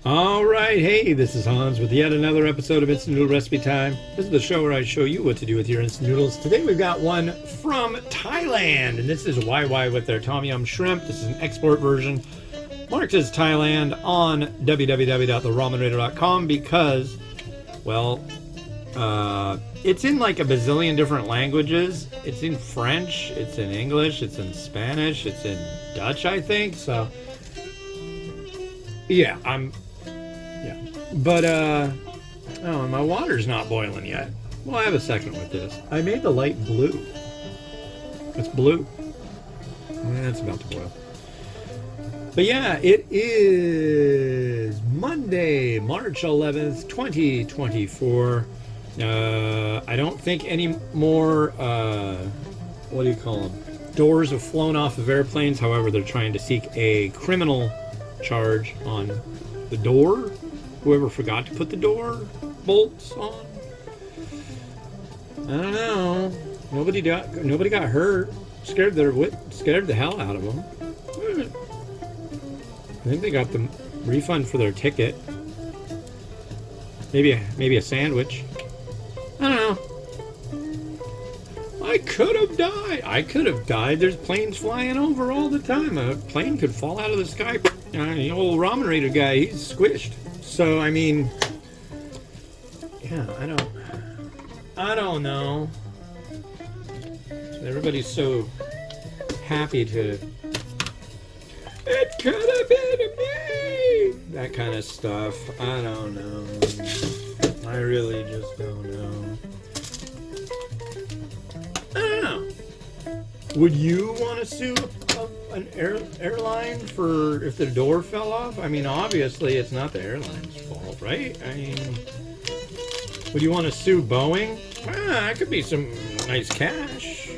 Alright, hey, this is Hans with yet another episode of Instant Noodle Recipe Time. This is the show where I show you what to do with your instant noodles. Today we've got one from Thailand, and this is YY with their Tom Yum Shrimp. This is an export version. Marked as Thailand on www.theramenradio.com because, well, it's in like a bazillion different languages. It's in French, it's in English, it's in Spanish, it's in Dutch, I think. So, yeah, But, oh, my water's not boiling yet. Well, I have a second with this. I made the light blue. It's blue. It's about to boil. But yeah, it is Monday, March 11th, 2024. I don't think any more, what do you call them? Doors have flown off of airplanes. However, they're trying to seek a criminal charge on the door. Whoever forgot to put the door bolts on. I don't know. Nobody got hurt. Scared the hell out of them. I think they got the refund for their ticket. Maybe a sandwich. I don't know. I could have died. There's planes flying over all the time. A plane could fall out of the sky. The old Ramen Raider guy, he's squished. So, I mean, yeah, I don't know. Everybody's so happy to, it could have been me, that kind of stuff. I don't know. I really just don't know. I don't know. Would you want to sue an airline for if the door fell off? I mean, obviously it's not the airline's fault, right? I mean, would you want to sue Boeing? That could be some nice cash.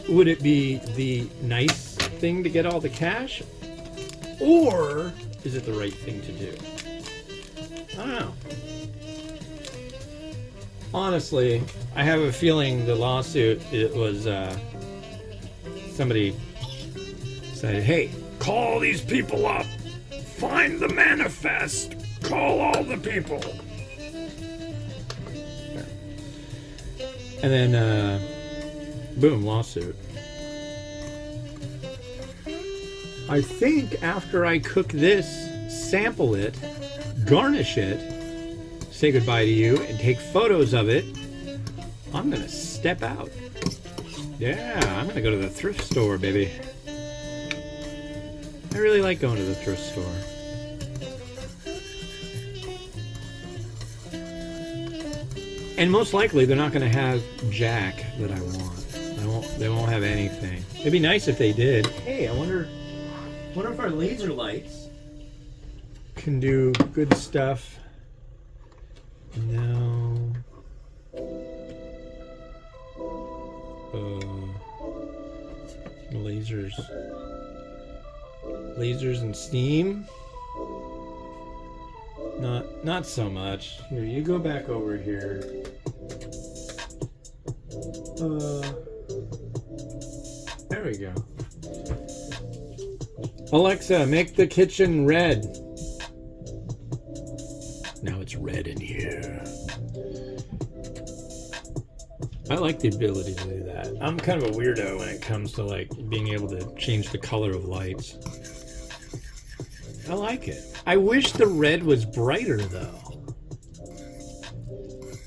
Would it be the nice thing to get all the cash? Or is it the right thing to do? I don't know. Honestly, I have a feeling the lawsuit, it was, somebody said, hey, call these people up. Find the manifest. Call all the people. And then, boom, lawsuit. I think after I cook this, sample it, garnish it, say goodbye to you, and take photos of it, I'm going to step out. Yeah, I'm going to go to the thrift store, baby. I really like going to the thrift store. And most likely, they're not going to have Jack that I want. They won't have anything. It'd be nice if they did. Hey, I wonder if our laser lights can do good stuff. No. Lasers and steam. Not so much. Here, you go back over here. There we go. Alexa, make the kitchen red. Now it's red in here. I like the ability to do that. I'm kind of a weirdo when it comes to like being able to change the color of lights. I like it. I wish the red was brighter though.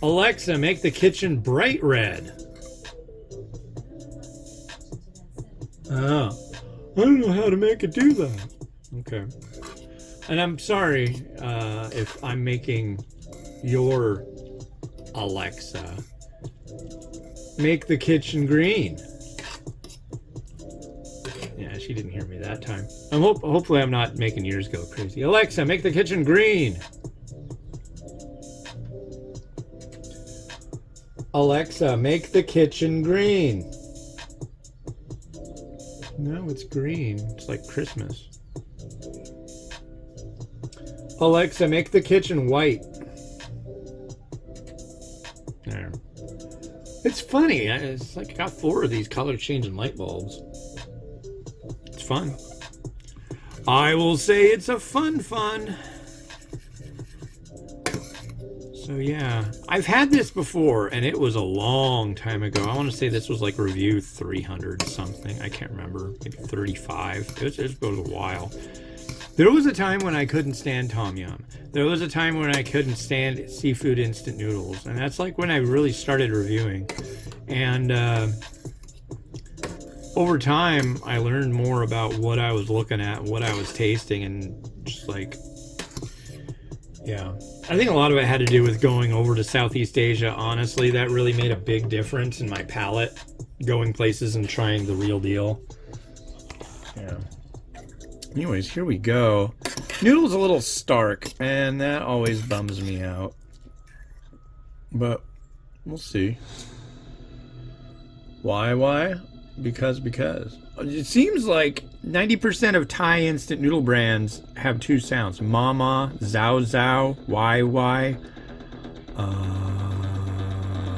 Alexa, make the kitchen bright red. Oh, I don't know how to make it do that. Okay. And I'm sorry if I'm making your Alexa make the kitchen green. Yeah, she didn't hear me that time. Hopefully I'm not making yours go crazy. Alexa, make the kitchen green. Alexa, make the kitchen green. No, it's green. It's like Christmas. Alexa, make the kitchen white. There. It's funny. It's like I got 4 of these color changing light bulbs. It's fun. I will say it's a fun. So yeah, I've had this before, and it was a long time ago. I want to say this was like review 300 something. I can't remember, maybe 35. It was a while. There was a time when I couldn't stand tom yum. There was a time when I couldn't stand seafood instant noodles, and that's like when I really started reviewing. And over time, I learned more about what I was looking at, what I was tasting, and just like, yeah. I think a lot of it had to do with going over to Southeast Asia. Honestly, that really made a big difference in my palate, going places and trying the real deal. Yeah. Anyways, here we go. Noodle's a little stark, and that always bums me out. But we'll see. Why? Because. It seems like 90% of Thai instant noodle brands have 2 sounds. Mama, Zao Zao, Why,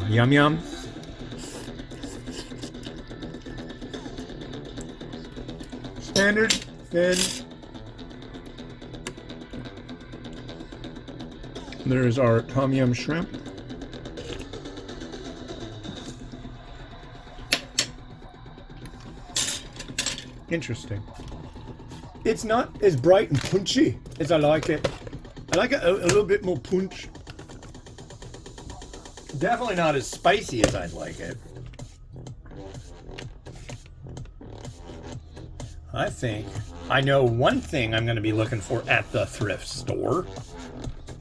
Yum Yum. Standard, thin. There's our tom yum shrimp. Interesting. It's not as bright and punchy as I like it. I like it a little bit more punch. Definitely not as spicy as I'd like it. I think I know one thing I'm going to be looking for at the thrift store.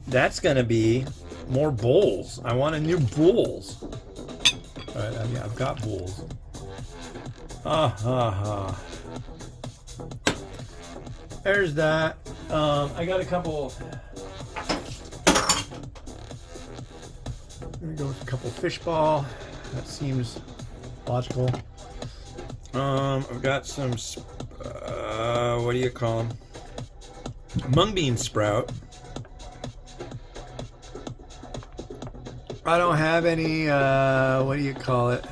That's going to be more bowls. I want a new bowls. Yeah, I've got bowls. There's that. I got a couple. There we go with a couple fish ball. That seems logical. I've got some. What do you call them? Mung bean sprout. I don't have any. What do you call it?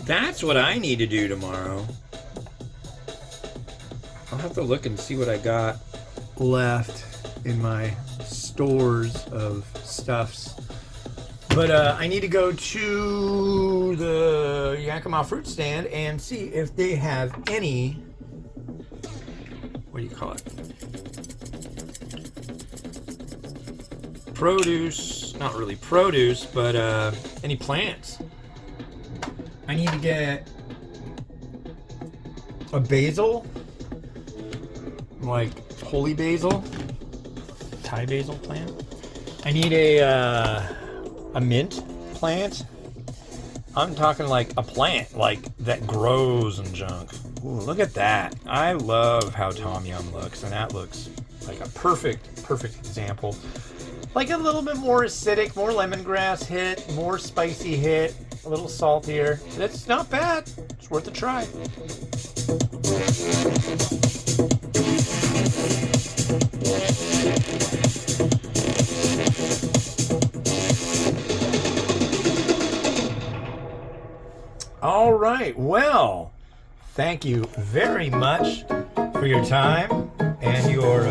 That's what I need to do tomorrow. I'll have to look and see what I got left in my stores of stuffs. But I need to go to the Yakima fruit stand and see if they have any, what do you call it? Produce, not really produce, but any plants. I need to get a basil, like holy basil, Thai basil plant. I need a mint plant. I'm talking like a plant, like that grows and junk. Ooh, look at that. I love how tom yum looks, and that looks like a perfect example. Like a little bit more acidic, more lemongrass hit, more spicy hit, a little saltier. That's not bad. It's worth a try. All right. Well, thank you very much for your time and your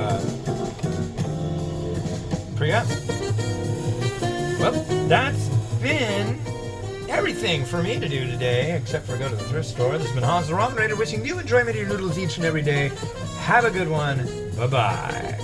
well, that's been everything for me to do today, except for go to the thrift store. This has been Hans the Ramen Raider wishing you enjoyment of your noodles each and every day. Have a good one. Bye-bye.